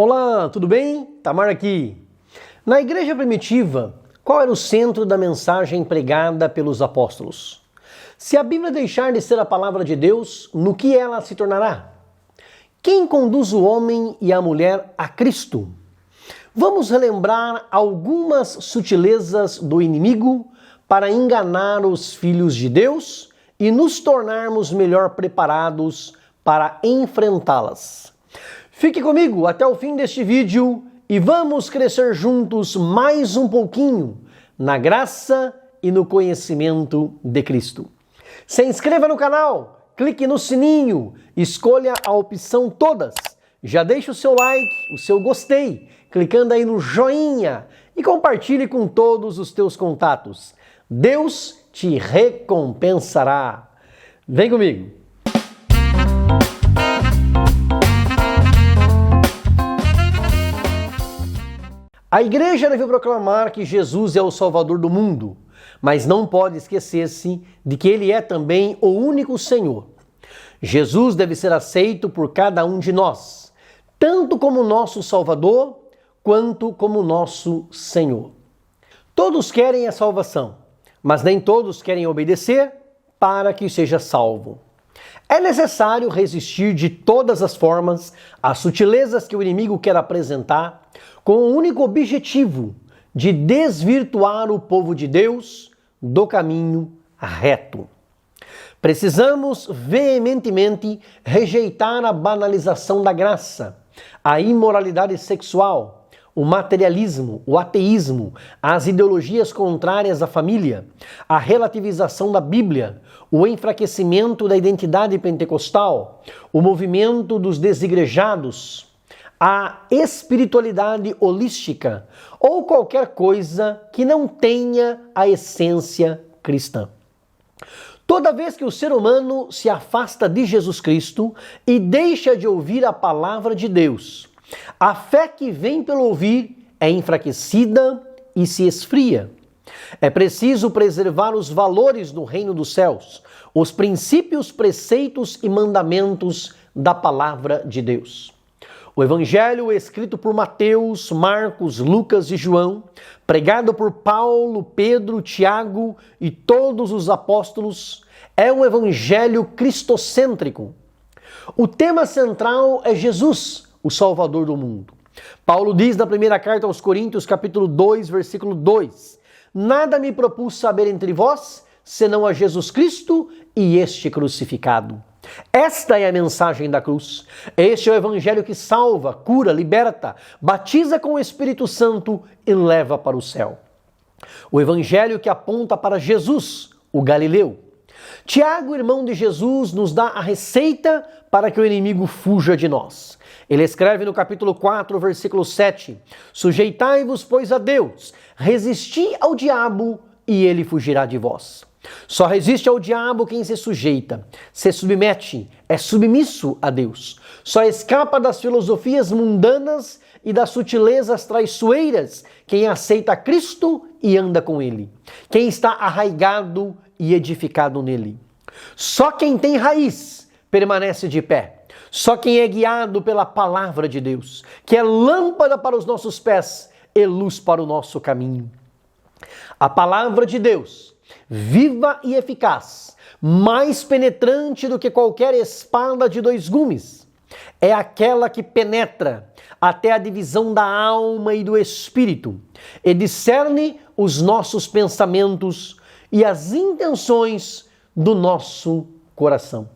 Olá, tudo bem? Tamar aqui. Na igreja primitiva, qual era o centro da mensagem pregada pelos apóstolos? Se a Bíblia deixar de ser a palavra de Deus, no que ela se tornará? Quem conduz o homem e a mulher a Cristo? Vamos relembrar algumas sutilezas do inimigo para enganar os filhos de Deus e nos tornarmos melhor preparados para enfrentá-las. Fique comigo até o fim deste vídeo e vamos crescer juntos mais um pouquinho na graça e no conhecimento de Cristo. Se inscreva no canal, clique no sininho, escolha a opção todas. Já deixe o seu like, o seu gostei, clicando aí no joinha e compartilhe com todos os teus contatos. Deus te recompensará. Vem comigo. A igreja deve proclamar que Jesus é o Salvador do mundo, mas não pode esquecer-se de que Ele é também o único Senhor. Jesus deve ser aceito por cada um de nós, tanto como nosso Salvador, quanto como nosso Senhor. Todos querem a salvação, mas nem todos querem obedecer para que seja salvo. É necessário resistir de todas as formas às sutilezas que o inimigo quer apresentar, com o único objetivo de desvirtuar o povo de Deus do caminho reto. Precisamos veementemente rejeitar a banalização da graça, a imoralidade sexual, o materialismo, o ateísmo, as ideologias contrárias à família, a relativização da Bíblia, o enfraquecimento da identidade pentecostal, o movimento dos desigrejados, a espiritualidade holística ou qualquer coisa que não tenha a essência cristã. Toda vez que o ser humano se afasta de Jesus Cristo e deixa de ouvir a palavra de Deus, a fé que vem pelo ouvir é enfraquecida e se esfria. É preciso preservar os valores do reino dos céus, os princípios, preceitos e mandamentos da palavra de Deus. O Evangelho escrito por Mateus, Marcos, Lucas e João, pregado por Paulo, Pedro, Tiago e todos os apóstolos, é um Evangelho cristocêntrico. O tema central é Jesus, o Salvador do mundo. Paulo diz na primeira carta aos Coríntios, capítulo 2, versículo 2, nada me propus saber entre vós, senão a Jesus Cristo e este crucificado. Esta é a mensagem da cruz. Este é o Evangelho que salva, cura, liberta, batiza com o Espírito Santo e leva para o céu. O Evangelho que aponta para Jesus, o Galileu. Tiago, irmão de Jesus, nos dá a receita para que o inimigo fuja de nós. Ele escreve no capítulo 4, versículo 7, sujeitai-vos, pois, a Deus, resisti ao diabo e ele fugirá de vós. Só resiste ao diabo quem se sujeita, se submete, é submisso a Deus. Só escapa das filosofias mundanas e das sutilezas traiçoeiras quem aceita Cristo e anda com Ele, quem está arraigado e edificado nele. Só quem tem raiz permanece de pé. Só quem é guiado pela palavra de Deus, que é lâmpada para os nossos pés e luz para o nosso caminho. A palavra de Deus, viva e eficaz, mais penetrante do que qualquer espada de dois gumes, é aquela que penetra até a divisão da alma e do espírito e discerne os nossos pensamentos e as intenções do nosso coração.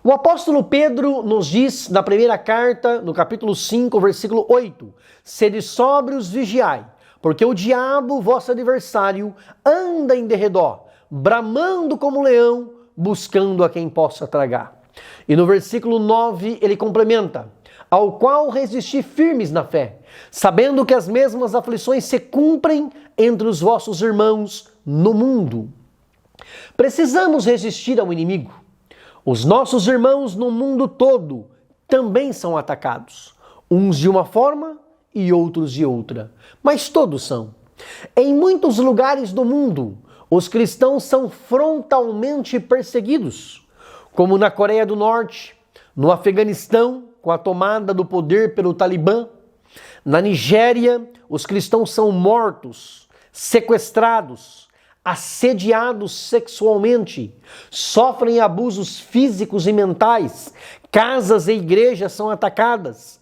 O apóstolo Pedro nos diz na primeira carta, no capítulo 5, versículo 8, sede sóbrios, vigiai, porque o diabo, vosso adversário, anda em derredor, bramando como leão, buscando a quem possa tragar. E no versículo 9 ele complementa, ao qual resisti firmes na fé, sabendo que as mesmas aflições se cumprem entre os vossos irmãos no mundo. Precisamos resistir ao inimigo. Os nossos irmãos no mundo todo também são atacados, uns de uma forma e outros de outra, mas todos são. Em muitos lugares do mundo, os cristãos são frontalmente perseguidos, como na Coreia do Norte, no Afeganistão com a tomada do poder pelo Talibã. Na Nigéria, os cristãos são mortos, sequestrados, assediados sexualmente, sofrem abusos físicos e mentais, casas e igrejas são atacadas.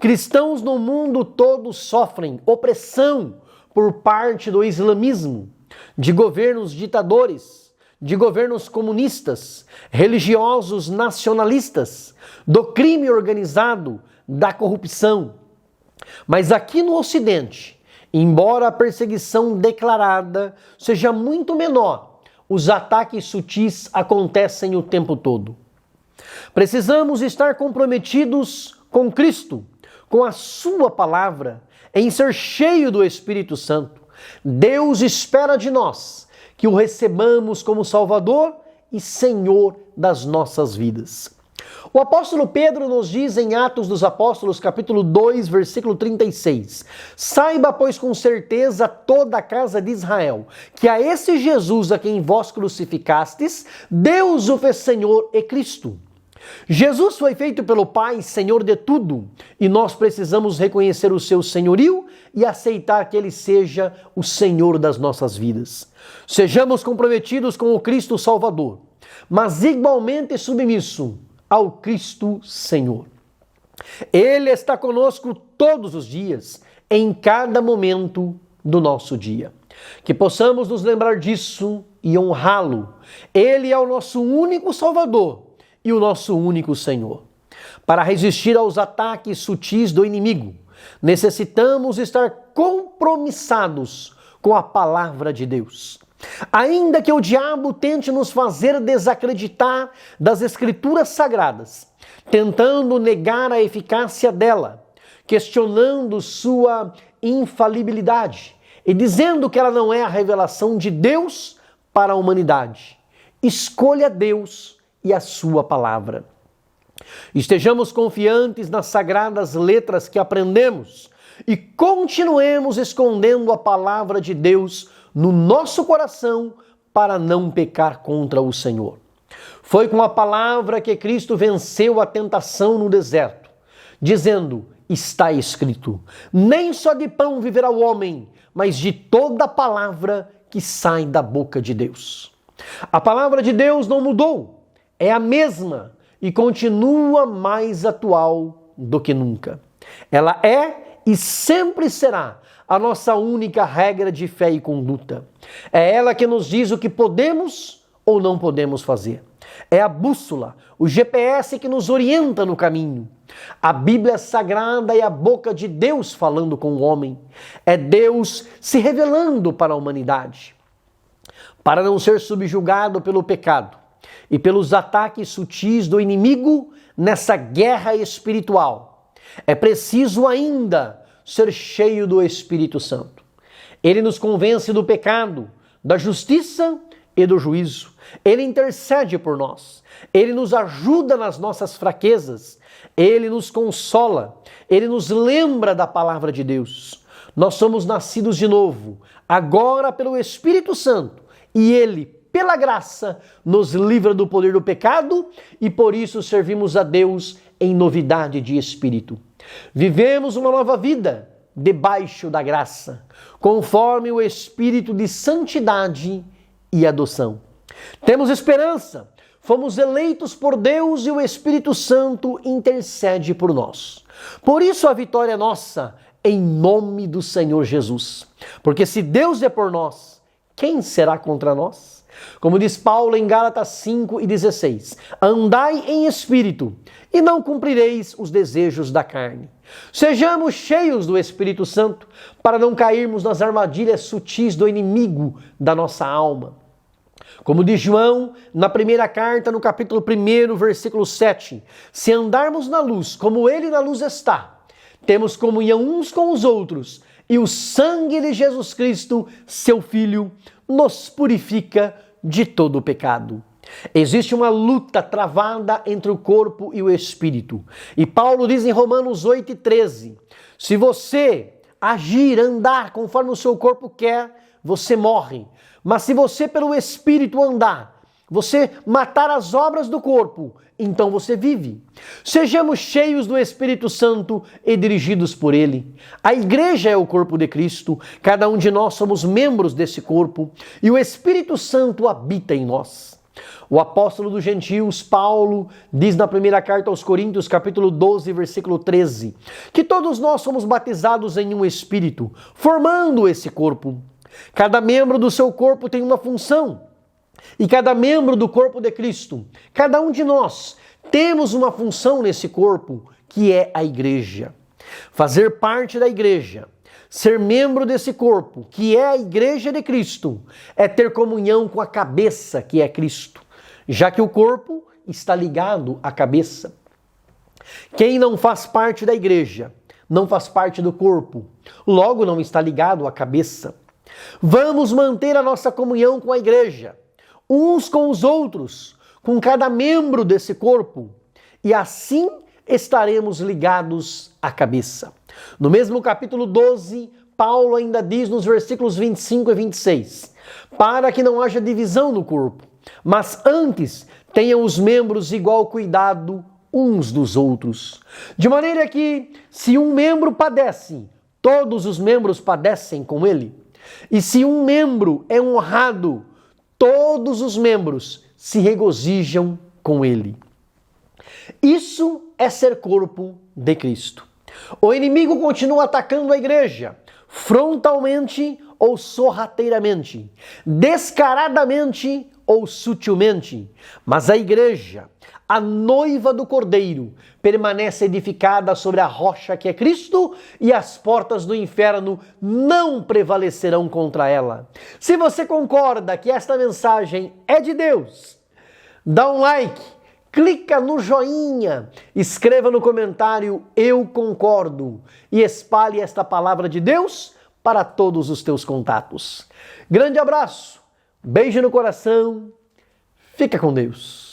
Cristãos no mundo todo sofrem opressão por parte do islamismo, de governos ditadores, de governos comunistas, religiosos nacionalistas, do crime organizado, da corrupção. Mas aqui no Ocidente, embora a perseguição declarada seja muito menor, os ataques sutis acontecem o tempo todo. Precisamos estar comprometidos com Cristo, com a sua palavra, em ser cheio do Espírito Santo. Deus espera de nós que o recebamos como Salvador e Senhor das nossas vidas. O apóstolo Pedro nos diz em Atos dos Apóstolos, capítulo 2, versículo 36, saiba, pois, com certeza toda a casa de Israel, que a esse Jesus a quem vós crucificastes, Deus o fez Senhor e Cristo. Jesus foi feito pelo Pai Senhor de tudo, e nós precisamos reconhecer o seu senhorio e aceitar que Ele seja o Senhor das nossas vidas. Sejamos comprometidos com o Cristo Salvador, mas igualmente submisso ao Cristo Senhor. Ele está conosco todos os dias, em cada momento do nosso dia. Que possamos nos lembrar disso e honrá-lo. Ele é o nosso único Salvador e o nosso único Senhor. Para resistir aos ataques sutis do inimigo, necessitamos estar compromissados com a palavra de Deus. Ainda que o diabo tente nos fazer desacreditar das Escrituras Sagradas, tentando negar a eficácia dela, questionando sua infalibilidade e dizendo que ela não é a revelação de Deus para a humanidade, escolha Deus e a sua palavra. Estejamos confiantes nas sagradas letras que aprendemos e continuemos escondendo a palavra de Deus no nosso coração para não pecar contra o Senhor. Foi com a palavra que Cristo venceu a tentação no deserto, dizendo, está escrito, nem só de pão viverá o homem, mas de toda a palavra que sai da boca de Deus. A palavra de Deus não mudou, é a mesma e continua mais atual do que nunca. Ela é e sempre será a nossa única regra de fé e conduta. É ela que nos diz o que podemos ou não podemos fazer. É a bússola, o GPS que nos orienta no caminho. A Bíblia Sagrada é a boca de Deus falando com o homem. É Deus se revelando para a humanidade. Para não ser subjugado pelo pecado e pelos ataques sutis do inimigo nessa guerra espiritual, é preciso ainda ser cheio do Espírito Santo. Ele nos convence do pecado, da justiça e do juízo. Ele intercede por nós. Ele nos ajuda nas nossas fraquezas. Ele nos consola. Ele nos lembra da palavra de Deus. Nós somos nascidos de novo, agora pelo Espírito Santo. E Ele, pela graça, nos livra do poder do pecado e por isso servimos a Deus em novidade de espírito. Vivemos uma nova vida debaixo da graça, conforme o espírito de santidade e adoção. Temos esperança, fomos eleitos por Deus e o Espírito Santo intercede por nós. Por isso a vitória é nossa, em nome do Senhor Jesus. Porque se Deus é por nós, quem será contra nós? Como diz Paulo em Gálatas 5:16, andai em espírito e não cumprireis os desejos da carne. Sejamos cheios do Espírito Santo para não cairmos nas armadilhas sutis do inimigo da nossa alma. Como diz João na primeira carta, no capítulo 1, versículo 7, se andarmos na luz como Ele na luz está, temos comunhão uns com os outros e o sangue de Jesus Cristo, seu Filho, nos purifica de todo o pecado. Existe uma luta travada entre o corpo e o espírito. E Paulo diz em Romanos 8:13, se você agir, andar conforme o seu corpo quer, você morre. Mas se você pelo espírito andar, você matar as obras do corpo, então você vive. Sejamos cheios do Espírito Santo e dirigidos por Ele. A igreja é o corpo de Cristo, cada um de nós somos membros desse corpo e o Espírito Santo habita em nós. O apóstolo dos gentios, Paulo, diz na primeira carta aos Coríntios, capítulo 12, versículo 13, que todos nós somos batizados em um Espírito, formando esse corpo. Cada membro do seu corpo tem uma função. E cada membro do corpo de Cristo, cada um de nós, temos uma função nesse corpo, que é a igreja. Fazer parte da igreja, ser membro desse corpo, que é a igreja de Cristo, é ter comunhão com a cabeça, que é Cristo, já que o corpo está ligado à cabeça. Quem não faz parte da igreja, não faz parte do corpo, logo não está ligado à cabeça. Vamos manter a nossa comunhão com a igreja, uns com os outros, com cada membro desse corpo, e assim estaremos ligados à cabeça. No mesmo capítulo 12, Paulo ainda diz nos versículos 25 e 26, para que não haja divisão no corpo, mas antes tenham os membros igual cuidado uns dos outros. De maneira que, se um membro padece, todos os membros padecem com ele. E se um membro é honrado, todos os membros se regozijam com ele. Isso é ser corpo de Cristo. O inimigo continua atacando a igreja, frontalmente ou sorrateiramente, descaradamente ou sutilmente. Mas a igreja, a noiva do Cordeiro, permanece edificada sobre a rocha que é Cristo e as portas do inferno não prevalecerão contra ela. Se você concorda que esta mensagem é de Deus, dá um like, clica no joinha, escreva no comentário "Eu concordo" e espalhe esta palavra de Deus para todos os teus contatos. Grande abraço, beijo no coração, fica com Deus.